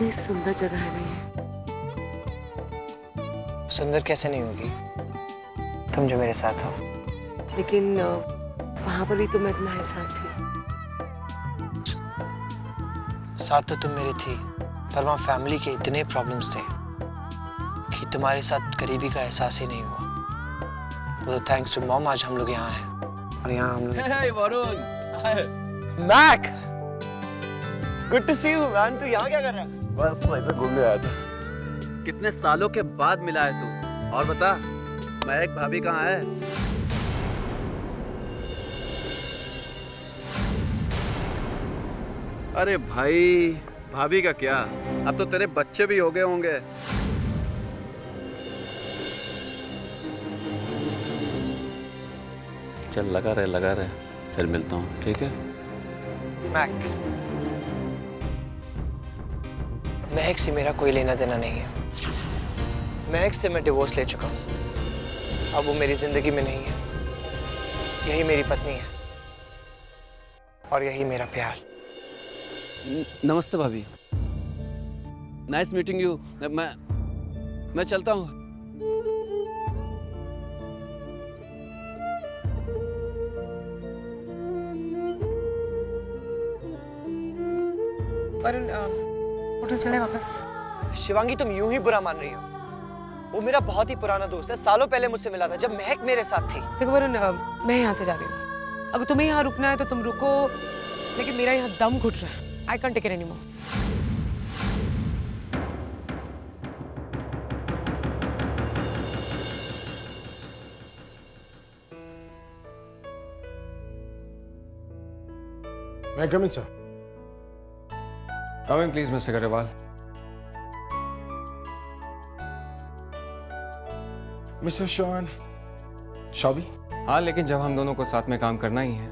कितनी सुंदर जगह है ना ये। सुंदर कैसे नहीं होगी, तुम जो मेरे साथ हो। लेकिन वहां पर भी तो मैं तुम्हारे साथ थी। साथ तो तुम मेरे थी, पर वहाँ फैमिली के इतने प्रॉब्लम्स थे कि तुम्हारे साथ करीबी का एहसास ही नहीं हुआ। वो तो थैंक्स टू मॉम आज हम लोग यहाँ हैं। और यहाँ हम लोग Mac, good to see you man. तू यहाँ क्या कर रहा है? बस इधर घूमने आया था। कितने सालों के बाद मिला है तू। और बता, महक भाभी कहाँ है? अरे भाई, भाभी का क्या, अब तो तेरे बच्चे भी हो गए होंगे। चल लगा रहे, फिर मिलता हूँ, ठीक है? मैक, महक से मेरा कोई लेना देना नहीं है। महक से मैं डिवोर्स ले चुका हूँ, अब वो मेरी जिंदगी में नहीं है। यही मेरी पत्नी है और यही मेरा प्यार। नमस्ते भाभी, नाइस मीटिंग यू। मैं चलता हूँ। वरुण, होटल चले वापस। शिवांगी, तुम यूं ही बुरा मान रही हो। वो मेरा बहुत ही पुराना दोस्त है, सालों पहले मुझसे मिला था जब महक मेरे साथ थी। देखो वरुण, मैं यहाँ से जा रही हूँ। अगर तुम्हें यहाँ रुकना है तो तुम रुको, लेकिन मेरा यहाँ दम घुट रहा है। I can't take it anymore. May I come in, sir? Come in, please, Mr. Garewal. Mr. Sean, Shabby? हाँ, लेकिन जब हम दोनों को साथ में काम करना ही है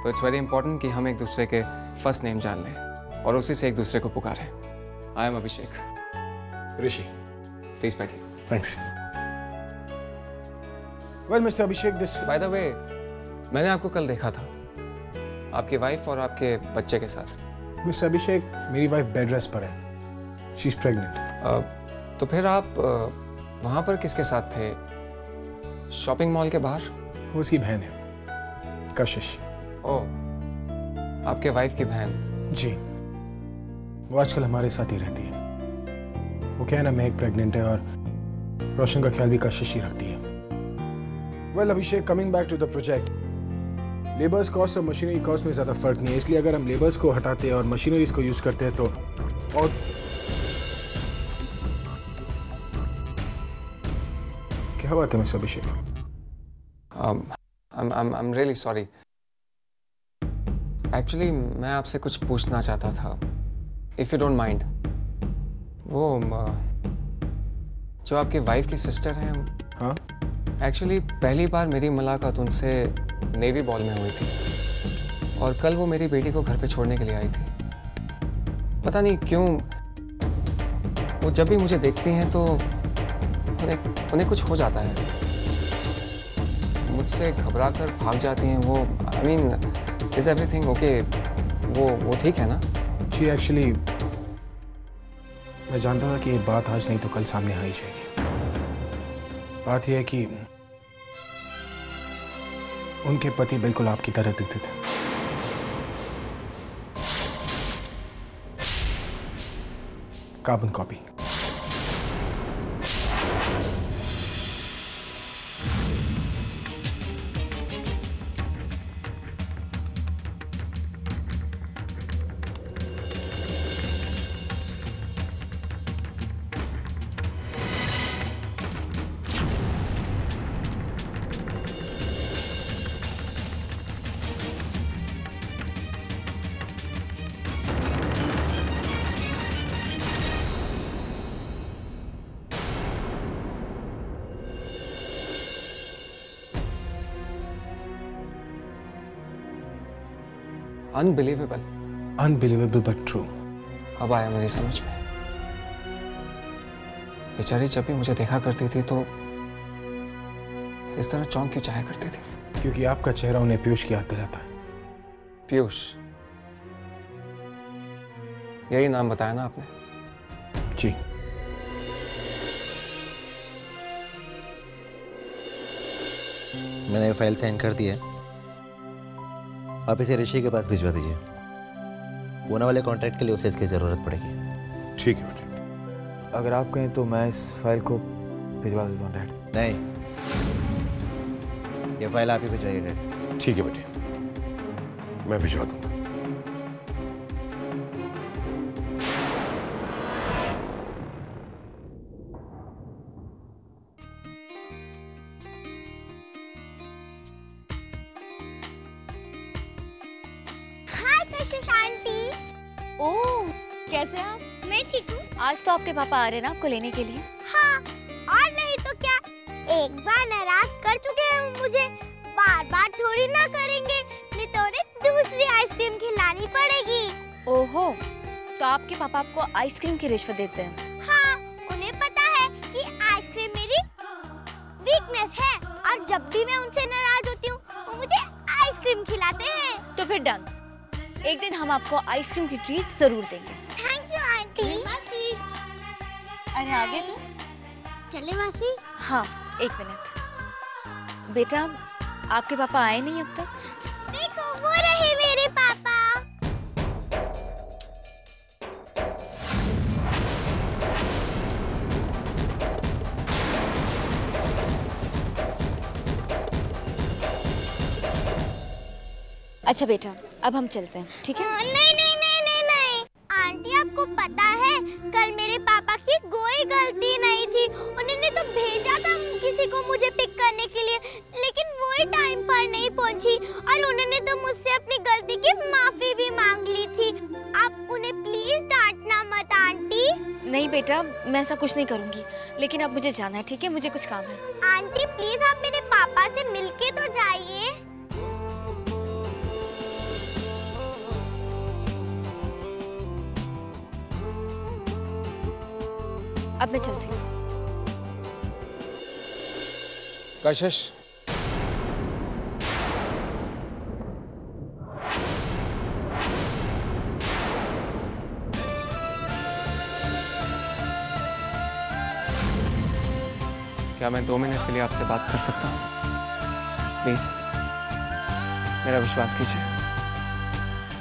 तो इट्स वेरी इंपॉर्टेंट कि हम एक दूसरे के फर्स्ट नेम जान लें और उसी से एक दूसरे को पुकारें। I am Abhishek. Rishi. Please बैठिए। Thanks. Well, Mr. Abhishek, this... by the way, मैंने आपको कल देखा था आपकी वाइफ और आपके बच्चे के साथ। Mr. Abhishek, मेरी वाइफ बेड रेस्ट पर है। She's pregnant. तो फिर आप वहाँ पर किसके साथ थे? शॉपिंग मॉल के बाहर? वो उसकी बहन है, कशिश। ओह, आपके वाइफ की बहन? जी, वो आजकल हमारे साथ ही रहती है। वो क्या है ना, महक प्रेग्नेंट है और रोशन का ख्याल भी कशिश ही रखती है। Well Abhishek, coming back to the project, labours cost और मशीनरी कॉस्ट में ज़्यादा फर्क नहीं है, इसलिए अगर हम लेबर्स को हटाते हैं और मशीनरीज को यूज़ करते हैं तो और क्या बात है mister Abhishek? I'm really sorry. Actually, मैं आपसे कुछ पूछना चाहता था, if you don't mind. वो जो आपकी वाइफ की सिस्टर हैं, हाँ? एक्चुअली पहली बार मेरी मुलाकात उनसे नेवी बॉल में हुई थी और कल वो मेरी बेटी को घर पे छोड़ने के लिए आई थी। पता नहीं क्यों वो जब भी मुझे देखती हैं तो उन्हें कुछ हो जाता है, मुझसे घबरा कर भाग जाती हैं। वो I mean, is everything okay? वो ठीक है ना? जी एक्चुअली मैं जानता था कि ये बात आज नहीं तो कल सामने आ ही जाएगी। बात यह है कि उनके पति बिल्कुल आपकी तरह दिखते थे। Carbon copy. Unbelievable. Unbelievable but true. अब आया मेरी समझ में। बेचारी जब भी मुझे देखा करती थी तो इस तरह चौंक क्यों जाया करती थी? क्योंकि आपका चेहरा उन्हें पीयूष की याद दिलाता है। पीयूष, यही नाम बताया ना आपने? जी। मैंने ये फाइल साइन कर दी है, आप इसे ऋषि के पास भिजवा दीजिए। पूना वाले कॉन्ट्रैक्ट के लिए उसे इसकी ज़रूरत पड़ेगी। ठीक है बेटे। अगर आप कहें तो मैं इस फाइल को भिजवा देता हूँ डैड। नहीं, ये फाइल आप ही भिजवाइए डैड। ठीक है बेटे, मैं भिजवा दूंगा। ओह, कैसे आप? मैं ठीक हूँ। आज तो आपके पापा आ रहे हैं ना आपको लेने के लिए? हाँ, और नहीं तो क्या, एक बार नाराज कर चुके हैं मुझे, बार बार थोड़ी ना करेंगे, नहीं तो उन्हें दूसरी आइसक्रीम खिलानी पड़ेगी। ओहो, तो आपके पापा आपको आइसक्रीम की रिश्वत देते हैं? हाँ, उन्हें पता है कि आइसक्रीम मेरी वीकनेस है और जब भी मैं उनसे नाराज होती हूँ वो मुझे आइसक्रीम खिलाते हैं। तो फिर डन, एक दिन हम आपको आइसक्रीम की ट्रीट जरूर देंगे। Thank you aunty. मासी, अरे आगे तो चले मासी। हाँ, एक मिनट बेटा, आपके पापा आए नहीं अब तक? देखो वो रहे मेरे पापा। अच्छा बेटा, अब हम चलते हैं, ठीक है? नहीं नहीं नहीं नहीं नहीं, आंटी आपको पता है कल मेरे पापा की कोई गलती नहीं थी, उन्होंने तो भेजा था किसी को मुझे पिक करने के लिए, लेकिन वो ही टाइम पर नहीं पहुंची और उन्होंने तो मुझसे अपनी गलती की माफी भी मांग ली थी। आप उन्हें प्लीज डांटना मत आंटी। नहीं बेटा, मैं ऐसा कुछ नहीं करूंगी, लेकिन अब मुझे जाना है, ठीक है? मुझे कुछ काम है। आंटी प्लीज आप मेरे पापा से मिलके तो जाइए। अब मैं चलती हूँ। कशिश, क्या मैं 2 मिनट के लिए आपसे बात कर सकता हूँ? प्लीज, मेरा विश्वास कीजिए,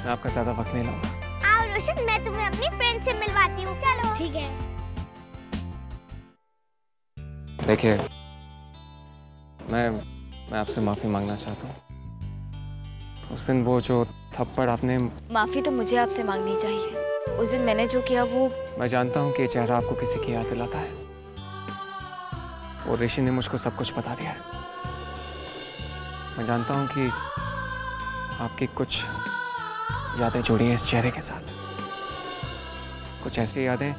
मैं आपका ज्यादा वक्त नहीं लूंगा। आओ रोशन, मैं तुम्हें अपनी फ्रेंड से मिलवाती हूँ। चलो। ठीक है। देखिए, मैं आपसे माफी मांगना चाहता हूँ। उस दिन वो जो थप्पड़ आपने... माफी तो मुझे आपसे मांगनी चाहिए। उस दिन मैंने जो किया वो... मैं जानता हूँ कि ये चेहरा आपको किसी की याद दिलाता है। वो ऋषि ने मुझको सब कुछ बता दिया है। मैं जानता हूँ कि आपकी कुछ यादें जुड़ी हैं इस चेहरे के साथ, कुछ ऐसी यादें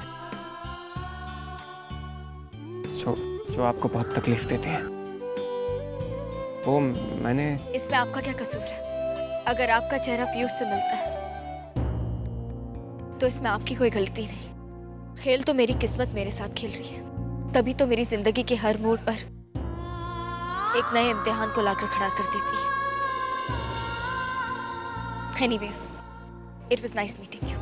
जो आपको बहुत तकलीफ देती हैं। वो मैंने... इसमें आपका क्या कसूर है? अगर आपका चेहरा पीयूष से मिलता है तो इसमें आपकी कोई गलती नहीं। खेल तो मेरी किस्मत मेरे साथ खेल रही है, तभी तो मेरी जिंदगी के हर मोड़ पर एक नए इम्तिहान को लाकर खड़ा कर देती है। Anyways, it was nice meeting you.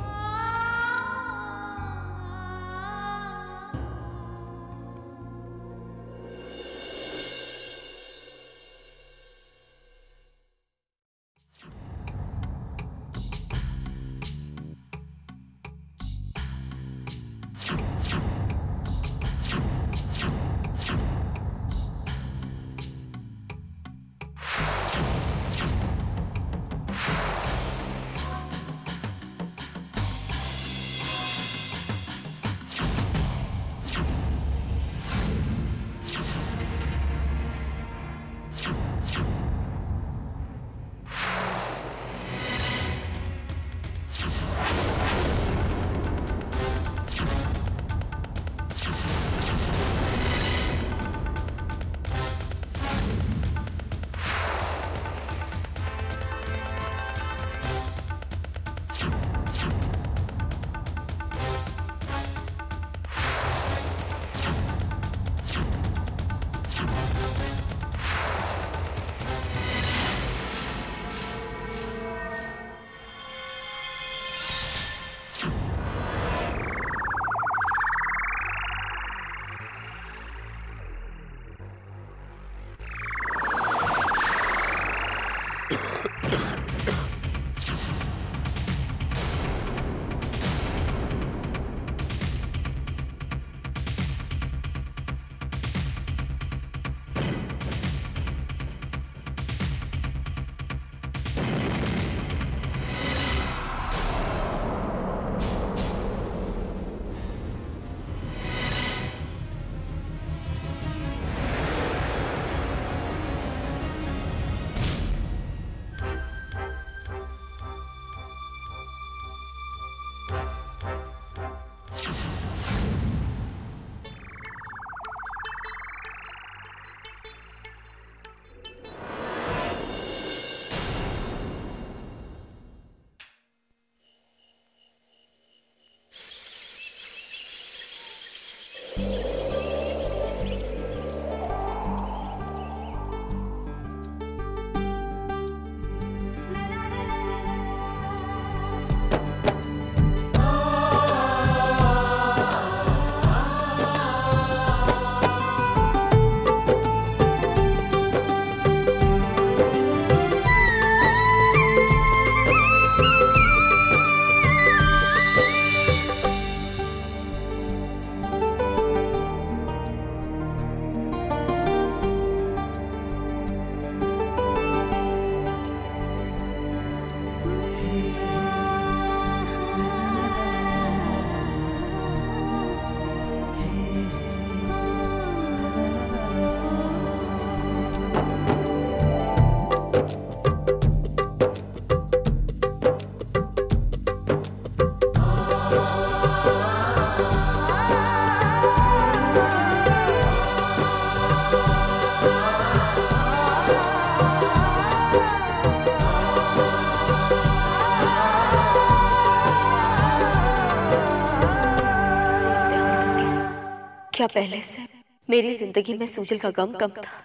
क्या पहले से मेरी जिंदगी में सूजल का गम कम था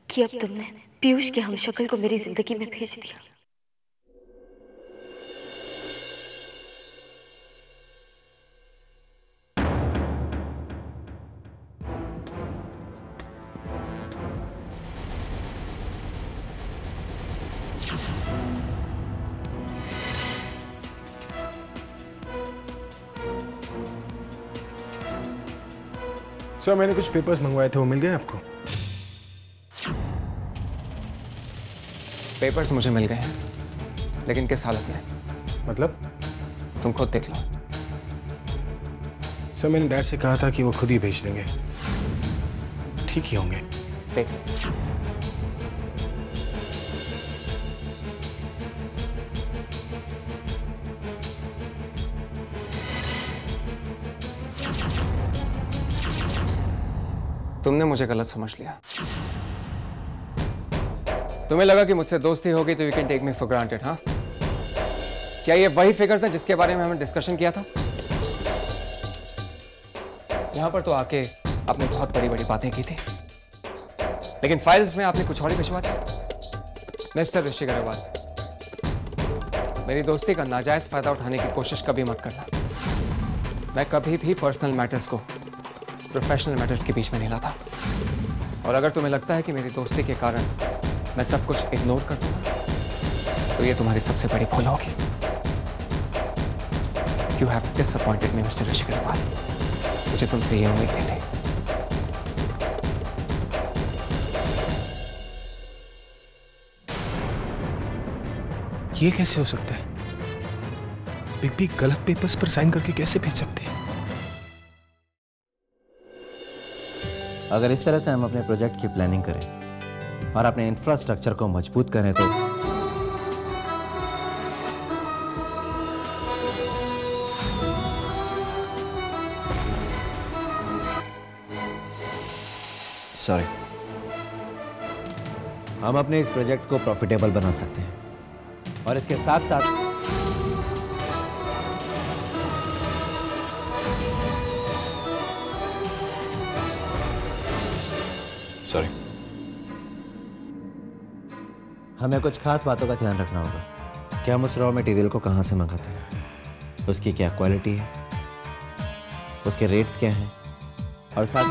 कि अब तुमने पीयूष के हमशक्ल को मेरी जिंदगी में भेज दिया? सर, मैंने कुछ पेपर्स मंगवाए थे, वो मिल गए आपको? पेपर्स मुझे मिल गए हैं, लेकिन किस हालत में? मतलब? तुम खुद देख लो। सर, मैंने डैड से कहा था कि वो खुद ही भेज देंगे। ठीक ही होंगे। देख लो। तुमने मुझे गलत समझ लिया। तुम्हें लगा कि मुझसे दोस्ती होगी तो you can take me for granted, हाँ? क्या ये वही फिगर्स है जिसके बारे में हमने डिस्कशन किया था? यहां पर तो आके आपने बहुत बड़ी बड़ी बातें की थी, लेकिन फाइल्स में आपने कुछ और ही भिजवा दिया। मिस्टर ऋषि अग्रवाल, मेरी दोस्ती का नाजायज फायदा उठाने की कोशिश कभी मत करना। मैं कभी भी पर्सनल मैटर्स को प्रोफेशनल मैटर्स के बीच में नहीं लाता। और अगर तुम्हें लगता है कि मेरी दोस्ती के कारण मैं सब कुछ इग्नोर कर दूंगा तो ये तुम्हारी सबसे बड़ी भूल होगी। You have disappointed me mister Rishi Agarwal. मुझे तुमसे ये उम्मीद नहीं थी। ये कैसे हो सकता है? बिग बी गलत पेपर्स पर साइन करके कैसे भेज सकते हैं? अगर इस तरह से हम अपने प्रोजेक्ट की प्लानिंग करें और अपने इंफ्रास्ट्रक्चर को मजबूत करें तो सॉरी, हम अपने इस प्रोजेक्ट को प्रॉफिटेबल बना सकते हैं और इसके साथ साथ सॉरी, हमें कुछ खास बातों का ध्यान रखना होगा कि हम उस रॉ मटेरियल को कहाँ से मंगाते हैं, उसकी क्या क्वालिटी है, उसके रेट्स क्या हैं, और साथ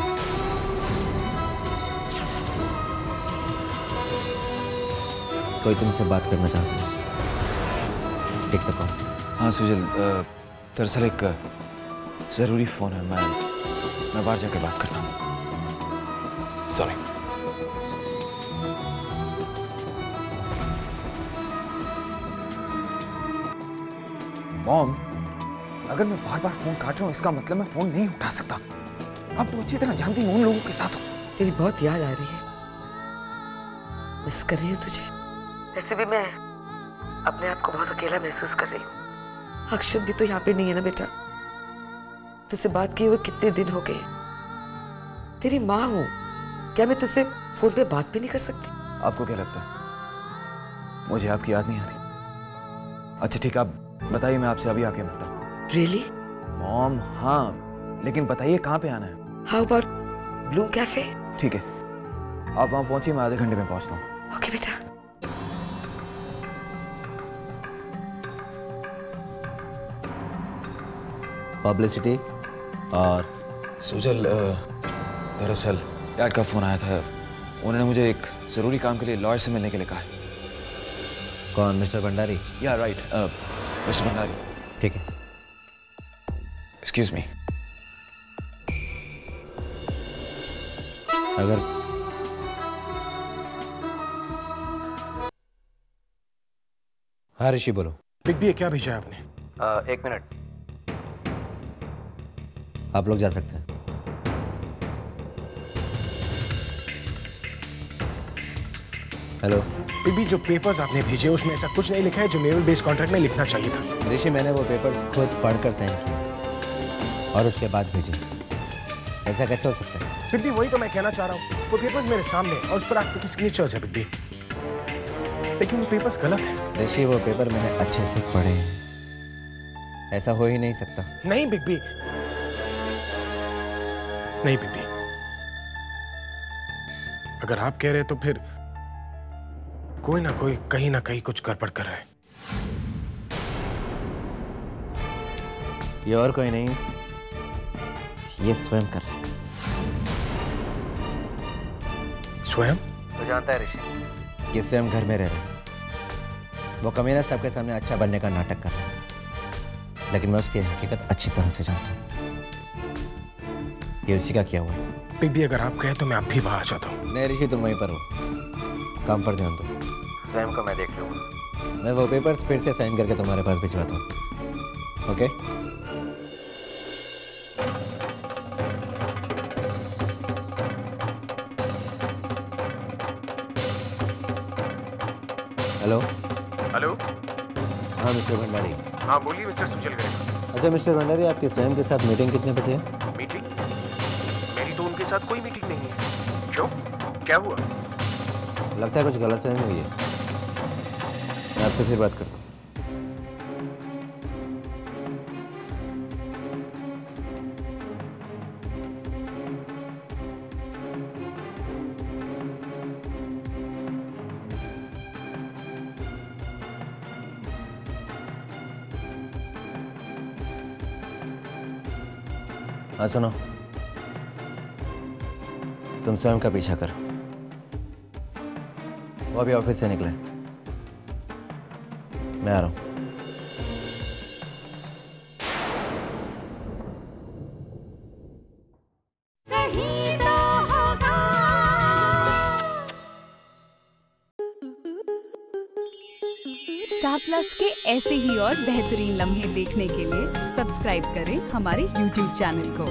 कोई तुमसे बात करना चाहता है। Tick the call. हाँ सुजल, दरअसल एक ज़रूरी फ़ोन है, मैं बाहर जाकर बात करता हूँ। सॉरी। मॉम, अगर मैं बार बार फोन काट रहा हूँ इसका मतलब मैं फोन नहीं उठा सकता। अब तो अच्छी तरह जानती हूँ उन लोगों के साथ हो। तेरी बहुत याद आ रही है, मिस कर रही हूँ तुझे। वैसे भी मैं अपने आप को बहुत अकेला महसूस कर रही हूँ। अक्षत भी तो यहाँ पे नहीं है ना बेटा। तुझसे बात किए हुए कितने दिन हो गए। तेरी माँ हूँ, क्या मैं तुझसे फोन पे बात भी नहीं कर सकती? आपको क्या लगता है मुझे आपकी याद नहीं आ रही? अच्छा ठीक, आप बताइए, मैं आपसे अभी आके मिलता हूँ। रियली? मॉम हाँ, लेकिन बताइए कहाँ पे आना है? How about Bloom cafe? ठीक है, आप वहाँ पहुंचिए, मैं आधे घंटे में पहुंचता हूँ। ओके बेटा। पब्लिसिटी और सुजल, दरअसल डैड का फोन आया था, उन्होंने मुझे एक जरूरी काम के लिए लॉयर से मिलने के लिए कहा है। कौन, मिस्टर भंडारी? या राइट, मिस्टर भंडारी। ठीक है। Excuse me. अगर हाँ ऋषि बोलो। बिग बी क्या भेजा है आपने? एक मिनट, आप लोग जा सकते हैं। हेलो बिग बी, जो पेपर्स आपने भेजे उसमें ऐसा कुछ नहीं लिखा है जो नेवल बेस कॉन्ट्रैक्ट में लिखना चाहिए था। ऋषि, मैंने वो पेपर्स खुद पढ़कर साइन किए और उसके बाद भेजे। ऐसा कैसे हो सकता है? बिग बी, वही तो मैं कहना चाह रहा हूँ। वो पेपर्स मेरे सामने हैं और उस पर आपके सिग्नेचर्स है बिग बी, लेकिन वो पेपर्स गलत है। ऋषि, वो पेपर मैंने अच्छे से पढ़े हैं, ऐसा हो ही नहीं सकता। नहीं बिग बी, नहीं बीबी, अगर आप कह रहे तो फिर कोई ना कोई कहीं ना कहीं कुछ गड़बड़ कर रहा है। ये और कोई नहीं, ये स्वयं कर रहा है। स्वयं? तो जानता है ऋषि, ये स्वयं घर में रह रहे। वो कमीना सबके सामने अच्छा बनने का नाटक कर रहा है, लेकिन मैं उसकी हकीकत अच्छी तरह से जानता हूँ। ये उसी का किया हुआ है। बीबी अगर आप कहे तो मैं अब भी वहां आ जाता हूँ। नहीं ऋषि, तुम वहीं पर हो, काम पर ध्यान दो। स्वयं को मैं देख लूंगा। मैं वो पेपर्स फिर से साइन करके तुम्हारे पास भिजवाता हूँ। ओके? Hello hello. हाँ मिस्टर भंडारी। हाँ बोलिए मिस्टर सुचल गए। अच्छा मिस्टर भंडारी, आपके स्वयं के साथ मीटिंग कितने बजे है? मीटिंग? मेरी तो उनके साथ कोई मीटिंग नहीं है। क्यों, क्या हुआ? लगता है कुछ गलतफहमी हुई है। मैं आपसे फिर बात करता हूँ। हाँ सुनो, तुम स्वयं का पीछा करो। वो अभी ऑफिस से निकले, मैं आ रहा हूं। स्टार प्लस के ऐसे ही और बेहतरीन लम्हे देखने के लिए सब्सक्राइब करें हमारे YouTube चैनल को।